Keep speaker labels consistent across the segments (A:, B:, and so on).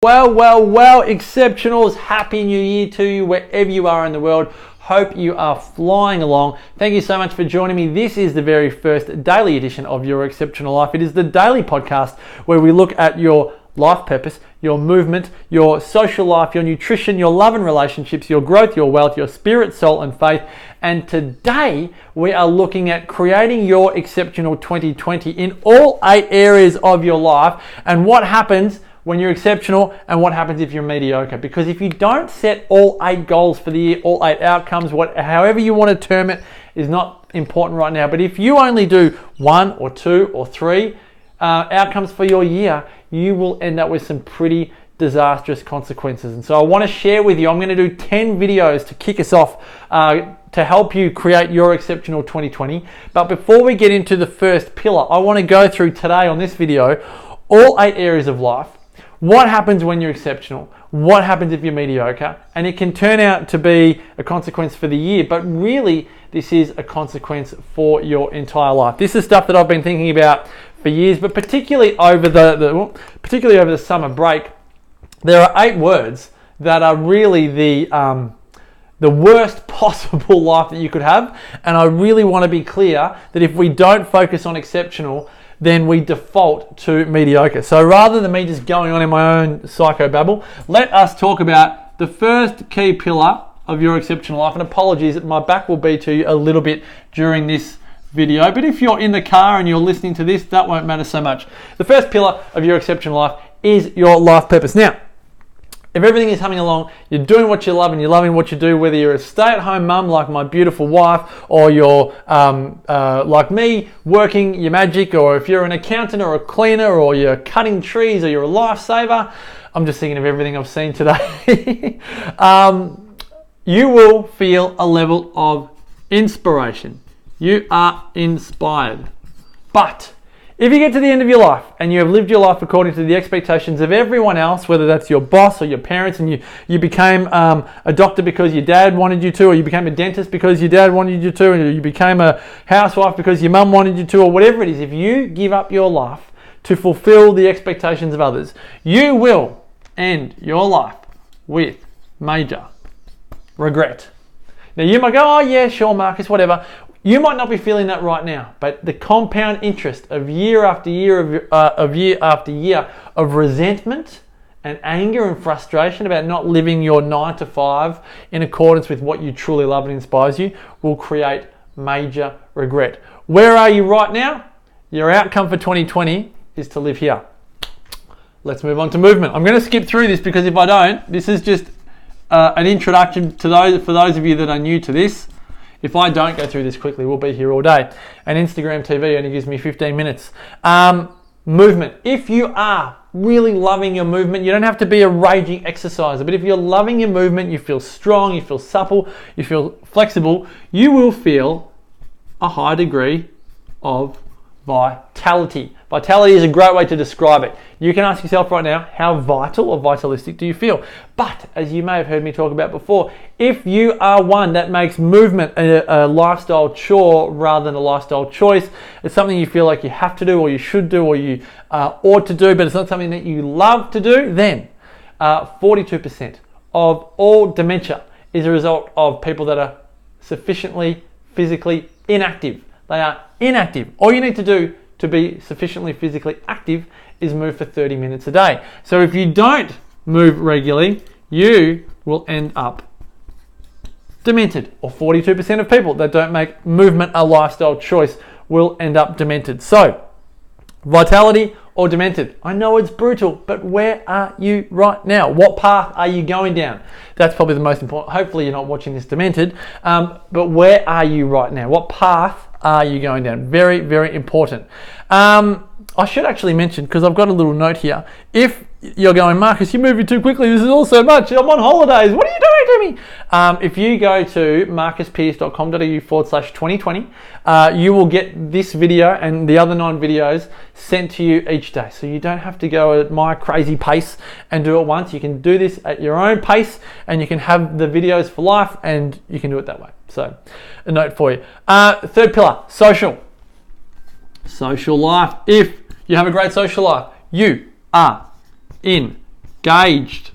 A: Well, exceptionals, happy new year to you wherever you are in the world. Hope you are flying along. Thank you so much for joining me. This is the very first daily edition of Your Exceptional Life. It is the daily podcast where we look at your life purpose, your movement, your social life, your nutrition, your love and relationships, your growth, your wealth, your spirit, soul and faith. And today we are looking at creating your exceptional 2020 in all 8 areas of your life and what happens when you're exceptional and what happens if you're mediocre. Because if you don't set all 8 goals for the year, all 8 outcomes, however you want to term it, is not important right now. But if you only do 1 or 2 or 3 outcomes for your year, you will end up with some pretty disastrous consequences. And so I want to share with you, I'm going to do 10 videos to kick us off to help you create your exceptional 2020. But before we get into the first pillar, I want to go through today on this video all 8 areas of life. What happens when you're exceptional? What happens if you're mediocre? And it can turn out to be a consequence for the year, but really this is a consequence for your entire life. This is stuff that I've been thinking about for years, but particularly over the summer break, there are 8 words that are really the worst possible life that you could have. And I really want to be clear that if we don't focus on exceptional, then we default to mediocre. So rather than me just going on in my own psychobabble, let us talk about the first key pillar of your exceptional life. And apologies that my back will be to you a little bit during this video, but if you're in the car and you're listening to this, that won't matter so much. The first pillar of your exceptional life is your life purpose. Now, if everything is humming along, you're doing what you love and you're loving what you do, whether you're a stay-at-home mum like my beautiful wife, or you're like me, working your magic, or if you're an accountant or a cleaner, or you're cutting trees, or you're a lifesaver, I'm just thinking of everything I've seen today, you will feel a level of inspiration. You are inspired. But if you get to the end of your life and you have lived your life according to the expectations of everyone else, whether that's your boss or your parents, and you became a doctor because your dad wanted you to, or you became a dentist because your dad wanted you to, or you became a housewife because your mum wanted you to, or whatever it is, if you give up your life to fulfill the expectations of others, you will end your life with major regret. Now you might go, oh yeah, sure Marcus, whatever. You might not be feeling that right now, but the compound interest of year after year of resentment and anger and frustration about not living your 9 to 5 in accordance with what you truly love and inspires you will create major regret. Where are you right now? Your outcome for 2020 is to live here. Let's move on to movement. I'm going to skip through this because if I don't, this is just an introduction to for those of you that are new to this. If I don't go through this quickly, we'll be here all day. And Instagram TV only gives me 15 minutes. Movement. If you are really loving your movement, you don't have to be a raging exerciser, but if you're loving your movement, you feel strong, you feel supple, you feel flexible, you will feel a high degree of vitality. Vitality is a great way to describe it. You can ask yourself right now, how vital or vitalistic do you feel? But as you may have heard me talk about before, if you are one that makes movement a lifestyle chore rather than a lifestyle choice, it's something you feel like you have to do or you should do or you ought to do, but it's not something that you love to do, then 42% of all dementia is a result of people that are sufficiently physically inactive. They are inactive. All you need to do to be sufficiently physically active is move for 30 minutes a day. So if you don't move regularly, you will end up demented, or 42% of people that don't make movement a lifestyle choice will end up demented. So, vitality or demented. I know it's brutal, but where are you right now? What path are you going down? That's probably the most important. Hopefully you're not watching this demented, but where are you right now? What path are you going down? Very, very important. I should actually mention, because I've got a little note here, if you're going, Marcus, you're moving too quickly, this is all so much, I'm on holidays, what are you doing to me? If you go to marcuspearce.com.au/2020, you will get this video and the other 9 videos sent to you each day. So you don't have to go at my crazy pace and do it once. You can do this at your own pace and you can have the videos for life and you can do it that way. So a note for you. Third pillar, social. Social life. If you have a great social life, you are in engaged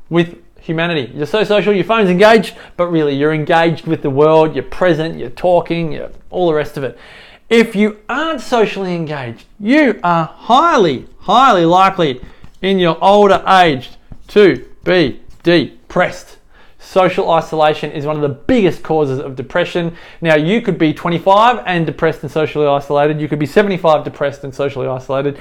A: with humanity. You're so social, your phone's engaged, but really you're engaged with the world, you're present, you're talking, you're all the rest of it. If you aren't socially engaged, you are highly, highly likely in your older age to be depressed. Social isolation is one of the biggest causes of depression. Now, you could be 25 and depressed and socially isolated. You could be 75 depressed and socially isolated.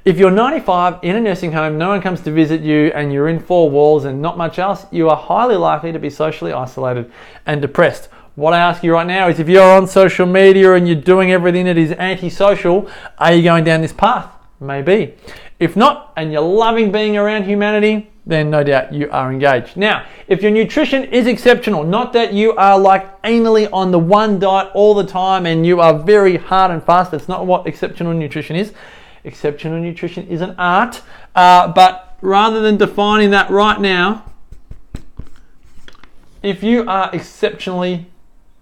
A: If you're 95 in a nursing home, no one comes to visit you, and you're in four walls and not much else, you are highly likely to be socially isolated and depressed. What I ask you right now is, if you're on social media and you're doing everything that is antisocial, are you going down this path? Maybe. If not, and you're loving being around humanity, then no doubt you are engaged. Now, if your nutrition is exceptional, not that you are like anally on the one diet all the time and you are very hard and fast, that's not what exceptional nutrition is. Exceptional nutrition is an art, but rather than defining that right now, if you are exceptionally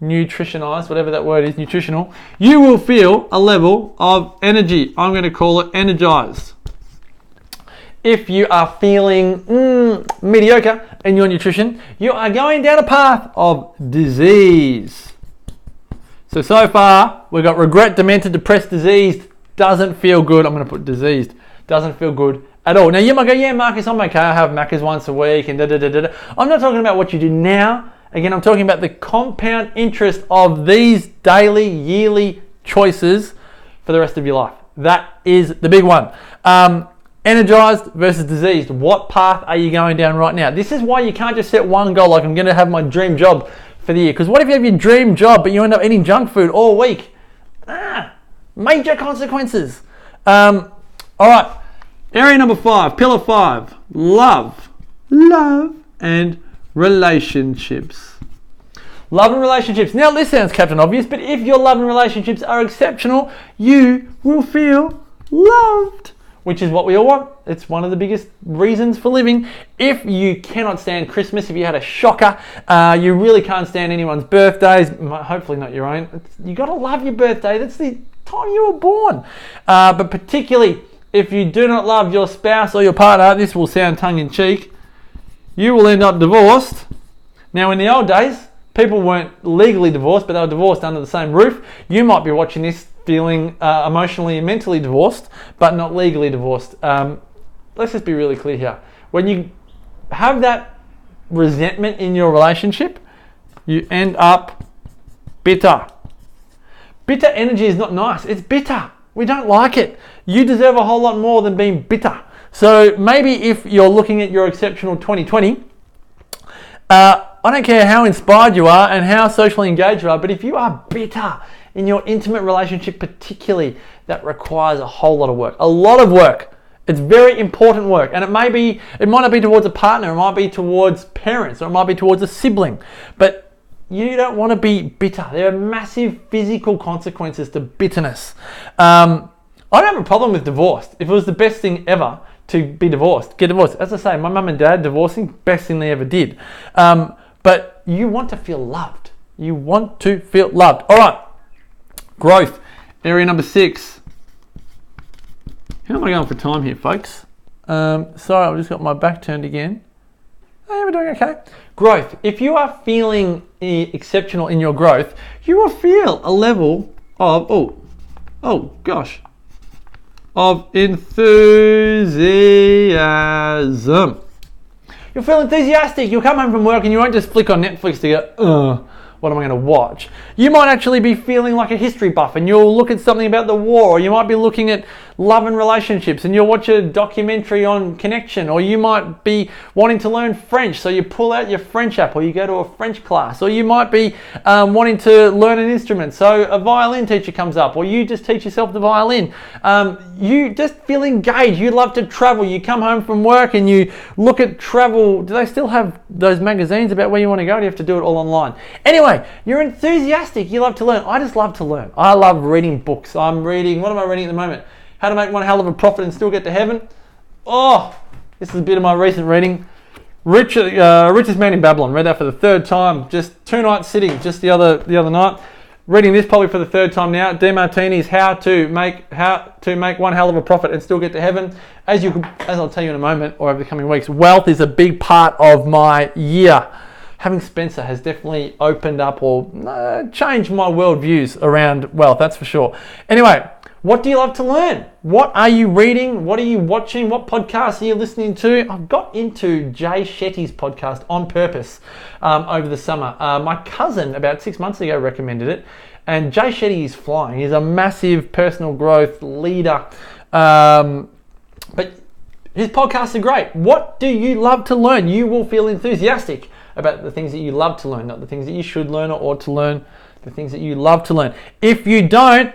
A: nutritionized, whatever that word is, nutritional, you will feel a level of energy. I'm going to call it energized. If you are feeling mediocre in your nutrition, you are going down a path of disease. So far, we've got regret, demented, depressed, diseased. Doesn't feel good. I'm going to put diseased. Doesn't feel good at all. Now, you might go, yeah, Marcus, I'm okay. I have Maccas once a week and da-da-da-da-da. I'm not talking about what you do now. Again, I'm talking about the compound interest of these daily, yearly choices for the rest of your life. That is the big one. Energized versus diseased. What path are you going down right now? This is why you can't just set one goal, like I'm going to have my dream job for the year. Because what if you have your dream job, but you end up eating junk food all week? Major consequences. All right. Area number 5, pillar 5, love and relationships. Love and relationships. Now, this sounds Captain Obvious, but if your love and relationships are exceptional, you will feel loved, which is what we all want. It's one of the biggest reasons for living. If you cannot stand Christmas, if you had a shocker, you really can't stand anyone's birthdays, hopefully not your own. You got to love your birthday. That's the time you were born. But particularly if you do not love your spouse or your partner, this will sound tongue-in-cheek, you will end up divorced. Now, in the old days, people weren't legally divorced, but they were divorced under the same roof. You might be watching this feeling emotionally and mentally divorced, but not legally divorced. Let's just be really clear here. When you have that resentment in your relationship, you end up bitter. Bitter energy is not nice. It's bitter. We don't like it. You deserve a whole lot more than being bitter. So maybe if you're looking at your exceptional 2020, I don't care how inspired you are and how socially engaged you are, but if you are bitter in your intimate relationship particularly, that requires a whole lot of work. A lot of work. It's very important work. And it might not be towards a partner, it might be towards parents, or it might be towards a sibling. But you don't want to be bitter. There are massive physical consequences to bitterness. I don't have a problem with divorce. If it was the best thing ever to be divorced, get divorced. As I say, my mum and dad divorcing, best thing they ever did. But you want to feel loved. You want to feel loved. All right. Growth. Area number 6. How am I going for time here, folks? Sorry, I've just got my back turned again. Hey, we're doing okay. Growth. If you are feeling exceptional in your growth, you will feel a level of, of enthusiasm. You'll feel enthusiastic. You'll come home from work and you won't just flick on Netflix to go, what am I going to watch? You might actually be feeling like a history buff and you'll look at something about the war, or you might be looking at love and relationships and you'll watch a documentary on connection, or you might be wanting to learn French, so you pull out your French app or you go to a French class, or you might be wanting to learn an instrument, so a violin teacher comes up, or you just teach yourself the violin. You just feel engaged. You love to travel. You come home from work and you look at travel. Do they still have those magazines about where you want to go? Do you have to do it all online? Anyway, you're enthusiastic. You love to learn. I just love to learn. I love reading books. What am I reading at the moment? How to Make One Hell of a Profit and Still Get to Heaven. Oh, this is a bit of my recent reading. Richest Man in Babylon. Read that for the 3rd time. Just 2 nights sitting. Just the other night. Reading this probably for the third time now. DeMartini's How to Make One Hell of a Profit and Still Get to Heaven. As I'll tell you in a moment or over the coming weeks, wealth is a big part of my year. Having Spencer has definitely opened up or changed my worldviews around wealth, that's for sure. Anyway, what do you love to learn? What are you reading? What are you watching? What podcasts are you listening to? I've got into Jay Shetty's podcast on purpose over the summer. My cousin about 6 months ago recommended it, and Jay Shetty is flying. He's a massive personal growth leader, but his podcasts are great. What do you love to learn? You will feel enthusiastic about the things that you love to learn, not the things that you should learn or ought to learn, the things that you love to learn. If you don't,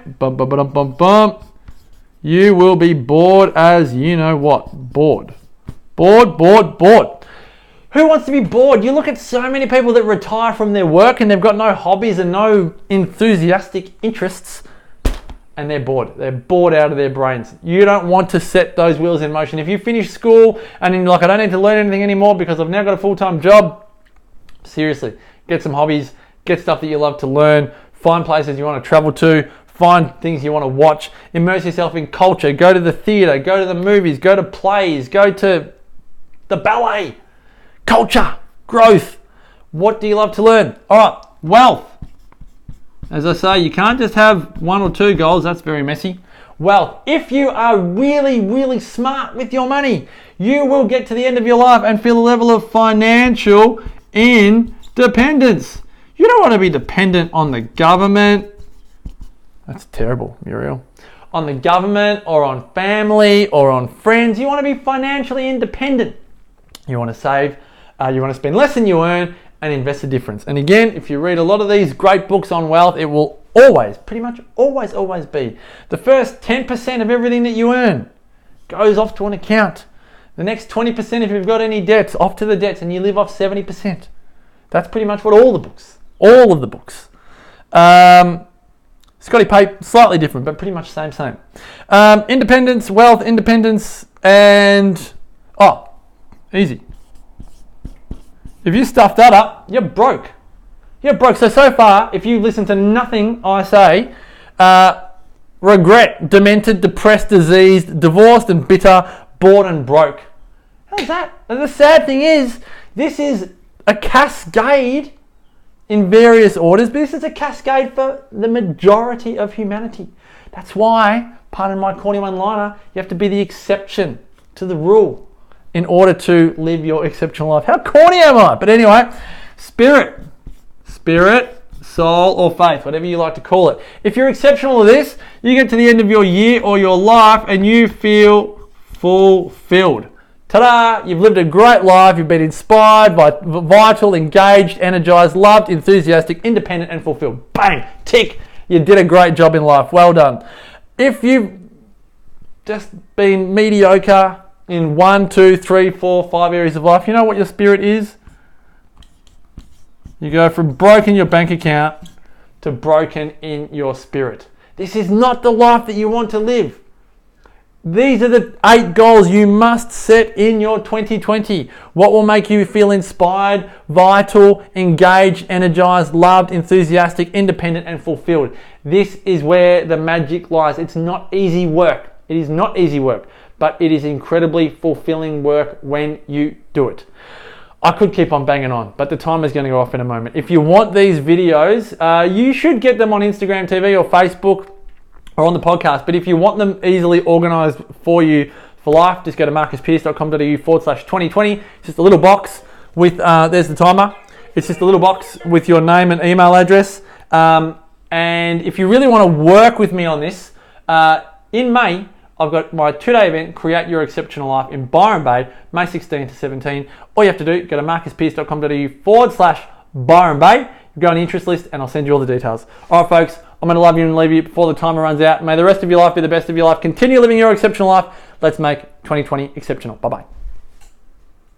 A: you will be bored as you know what. Bored. Who wants to be bored? You look at so many people that retire from their work and they've got no hobbies and no enthusiastic interests, and they're bored. They're bored out of their brains. You don't want to set those wheels in motion. If you finish school and you're like, I don't need to learn anything anymore because I've now got a full-time job, seriously, get some hobbies, get stuff that you love to learn, find places you want to travel to, find things you want to watch, immerse yourself in culture, go to the theatre, go to the movies, go to plays, go to the ballet. Culture, growth. What do you love to learn? All right, wealth. As I say, you can't just have one or two goals. That's very messy. Wealth. If you are really, really smart with your money, you will get to the end of your life and feel a level of financial independence. You don't want to be dependent on the government. That's terrible, Muriel. On the government or on family or on friends. You want to be financially independent. You want to save. You want to spend less than you earn and invest the difference. And again, if you read a lot of these great books on wealth, it will always, pretty much always be the first 10% of everything that you earn goes off to an account. The next 20%, if you've got any debts, off to the debts, and you live off 70%. That's pretty much what all of the books. Scotty Pape, slightly different, but pretty much same. Independence, wealth, independence, and easy. If you stuff that up, you're broke. So far, if you listen to nothing I say, regret, demented, depressed, diseased, divorced and bitter, bored and broke. How's that? And the sad thing is, this is a cascade in various orders, but this is a cascade for the majority of humanity. That's why, pardon my corny one-liner, you have to be the exception to the rule in order to live your exceptional life. How corny am I? But anyway, spirit, soul, or faith, whatever you like to call it. If you're exceptional at this, you get to the end of your year or your life and you feel fulfilled. Ta-da! You've lived a great life. You've been inspired, vital, engaged, energized, loved, enthusiastic, independent, and fulfilled. Bang! Tick! You did a great job in life. Well done. If you've just been mediocre in 1, 2, 3, 4, 5 areas of life, you know what your spirit is? You go from broke in your bank account to broken in your spirit. This is not the life that you want to live. These are the 8 goals you must set in your 2020. What will make you feel inspired, vital, engaged, energized, loved, enthusiastic, independent, and fulfilled. This is where the magic lies. It's not easy work. It is not easy work, but it is incredibly fulfilling work when you do it. I could keep on banging on, but the timer is going to go off in a moment. If you want these videos, you should get them on Instagram TV or Facebook or on the podcast. But if you want them easily organized for you for life, just go to marcuspearce.com.au/2020. It's just a little box with, there's the timer. It's just a little box with your name and email address. And if you really want to work with me on this, in May, I've got my 2-day event, Create Your Exceptional Life in Byron Bay, May 16 to 17. All you have to do, go to marcuspearce.com.au/Byron Bay. Go on the interest list and I'll send you all the details. All right, folks, I'm going to love you and leave you before the timer runs out. May the rest of your life be the best of your life. Continue living your exceptional life. Let's make 2020 exceptional. Bye-bye.